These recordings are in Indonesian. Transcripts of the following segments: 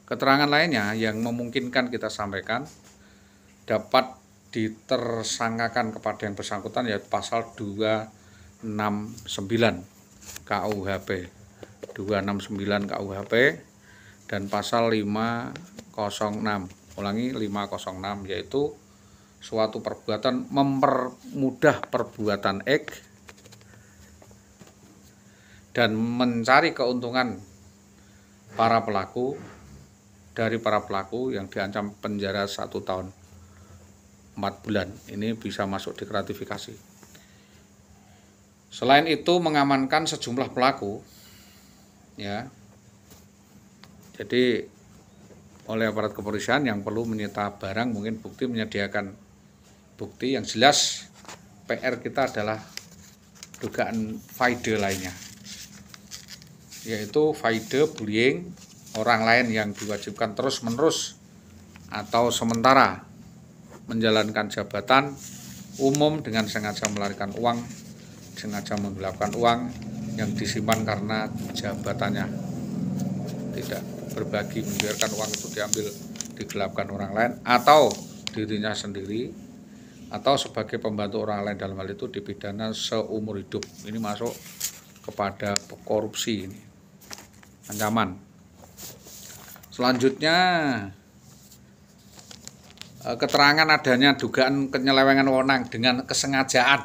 Keterangan lainnya yang memungkinkan kita sampaikan dapat ditersangkakan kepada yang bersangkutan yaitu pasal 269 KUHP 269 KUHP dan pasal 506 yaitu suatu perbuatan mempermudah perbuatan X dan mencari keuntungan dari para pelaku yang diancam penjara 1 tahun 4 bulan. Ini bisa masuk di gratifikasi. Selain itu mengamankan sejumlah pelaku ya. Jadi oleh aparat kepolisian yang perlu menyita barang, mungkin bukti, menyediakan bukti. Yang jelas PR kita adalah dugaan faide lainnya, yaitu faide bullying orang lain yang diwajibkan terus-menerus atau sementara menjalankan jabatan umum dengan sengaja melarikan uang, sengaja menggelapkan uang yang disimpan karena jabatannya, tidak berbagi, membiarkan uang itu diambil digelapkan orang lain atau dirinya sendiri atau sebagai pembantu orang lain, dalam hal itu dipidana seumur hidup. Ini masuk kepada korupsi, ini ancaman. Selanjutnya keterangan adanya dugaan penyelewengan wewenang dengan kesengajaan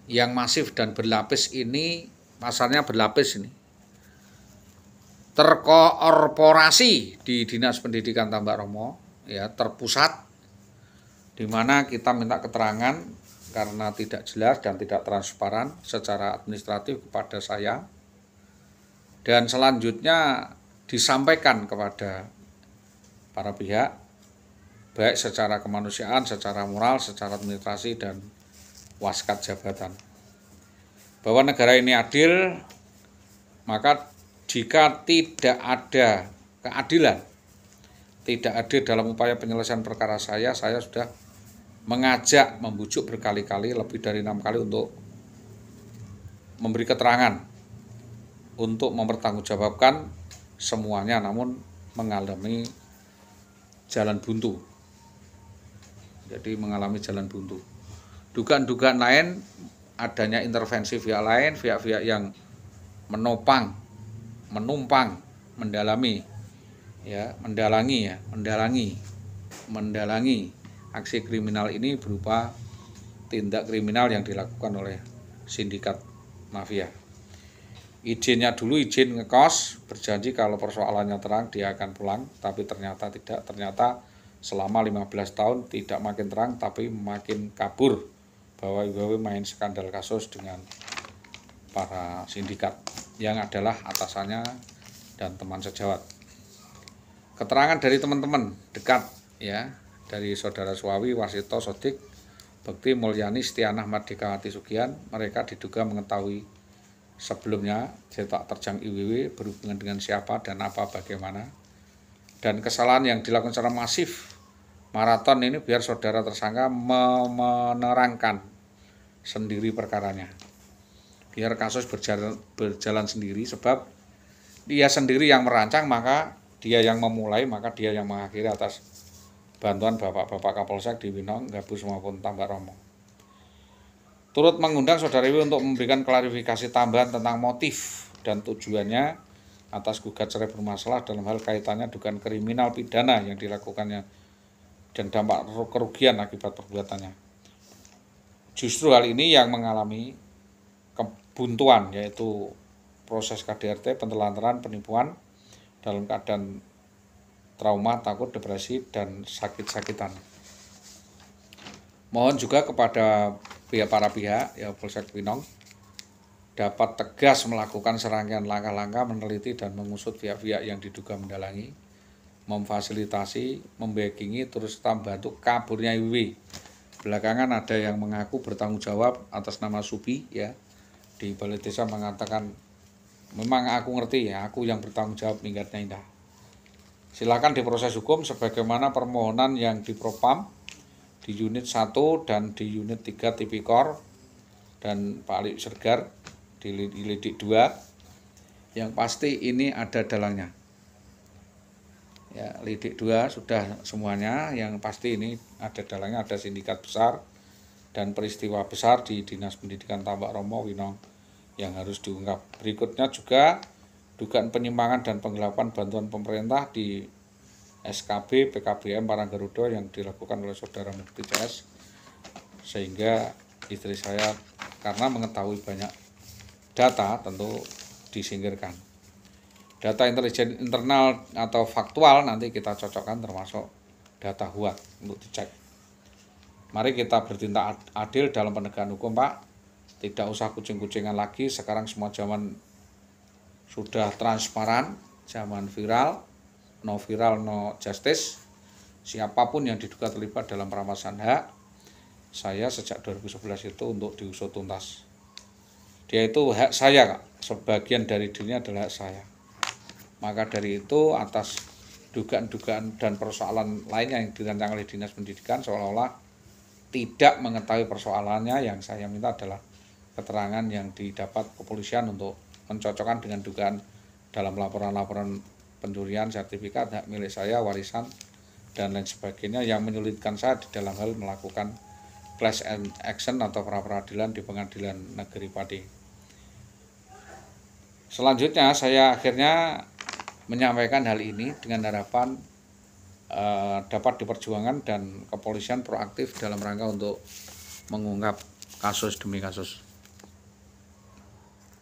yang masif dan berlapis, ini pasalnya berlapis, ini terkorporasi di Dinas Pendidikan Tambak Romo ya, terpusat, di mana kita minta keterangan karena tidak jelas dan tidak transparan secara administratif kepada saya, dan selanjutnya disampaikan kepada para pihak baik secara kemanusiaan, secara moral, secara administrasi, dan waskat jabatan, bahwa negara ini adil. Maka jika tidak ada keadilan, tidak adil dalam upaya penyelesaian perkara saya sudah mengajak, membujuk berkali-kali, lebih dari 6 kali untuk memberi keterangan, untuk mempertanggungjawabkan semuanya, namun mengalami jalan buntu. Jadi mengalami jalan buntu. Dugaan-dugaan lain adanya intervensi pihak lain, pihak-pihak yang menumpang, mendalangi aksi kriminal ini berupa tindak kriminal yang dilakukan oleh sindikat mafia. Izinnya dulu izin ngekos, berjanji kalau persoalannya terang dia akan pulang, tapi ternyata tidak. Ternyata selama 15 tahun tidak makin terang tapi makin kabur, bahwa IWW main skandal kasus dengan para sindikat yang adalah atasannya dan teman sejawat. Keterangan dari teman-teman dekat ya, dari saudara Suwawi, Wasito, Sodik, Bekti, Mulyani, Stianah, Mardikawati, Sugian, mereka diduga mengetahui sebelumnya sepak terjang IWW berhubungan dengan siapa dan apa bagaimana, dan kesalahan yang dilakukan secara masif maraton ini biar saudara tersangka menerangkan sendiri perkaranya, biar kasus berjalan sendiri, sebab dia sendiri yang merancang, maka dia yang memulai, maka dia yang mengakhiri atas bantuan Bapak-Bapak Kapolsek di Winong, Gabus maupun Tambak Romo. Turut mengundang saudara Iwi untuk memberikan klarifikasi tambahan tentang motif dan tujuannya atas gugat cerai bermasalah dalam hal kaitannya dugaan kriminal pidana yang dilakukannya dan dampak kerugian akibat perbuatannya. Justru hal ini yang mengalami kebuntuan, yaitu proses KDRT, pentelantaran, penipuan dalam keadaan trauma, takut, depresi, dan sakit-sakitan. Mohon juga kepada para pihak ya, Polsek Winong dapat tegas melakukan serangkaian langkah-langkah meneliti dan mengusut pihak-pihak yang diduga mendalangi, memfasilitasi, membackingi, terus membantu kaburnya IWW. Belakangan ada yang mengaku bertanggung jawab atas nama Subi ya, di Balai Desa mengatakan, memang aku ngerti ya, aku yang bertanggung jawab, minggatnya indah. Silakan diproses hukum sebagaimana permohonan yang di Propam di unit 1 dan di unit 3 Tipikor dan Pak Ali Sergar di Lidik 2, yang pasti ini ada dalangnya. Ya, lidik 2 sudah semuanya, yang pasti ini ada dalangnya ada sindikat besar dan peristiwa besar di Dinas Pendidikan Tambak Romo Winong yang harus diungkap. Berikutnya juga dugaan penyimpangan dan penggelapan bantuan pemerintah di SKB PKBM Paranggaruda yang dilakukan oleh saudara Mukti CS, sehingga istri saya karena mengetahui banyak data tentu disingkirkan. Data intelijen internal atau faktual nanti kita cocokkan termasuk data HUAT untuk dicek. Mari kita bertindak adil dalam penegakan hukum, Pak. Tidak usah kucing-kucingan lagi, sekarang semua zaman sudah transparan, zaman viral, no viral, no justice. Siapapun yang diduga terlibat dalam perampasan hak, saya sejak 2011 itu untuk diusut tuntas. Dia itu hak saya, Kak. Sebagian dari dirinya adalah hak saya. Maka dari itu atas dugaan-dugaan dan persoalan lainnya yang dirancang oleh Dinas Pendidikan seolah-olah tidak mengetahui persoalannya, yang saya minta adalah keterangan yang didapat kepolisian untuk mencocokkan dengan dugaan dalam laporan-laporan pencurian sertifikat hak milik saya, warisan, dan lain sebagainya yang menyulitkan saya di dalam hal melakukan class action atau pra-peradilan di Pengadilan Negeri Pati. Selanjutnya saya akhirnya menyampaikan hal ini dengan harapan dapat diperjuangkan dan kepolisian proaktif dalam rangka untuk mengungkap kasus demi kasus.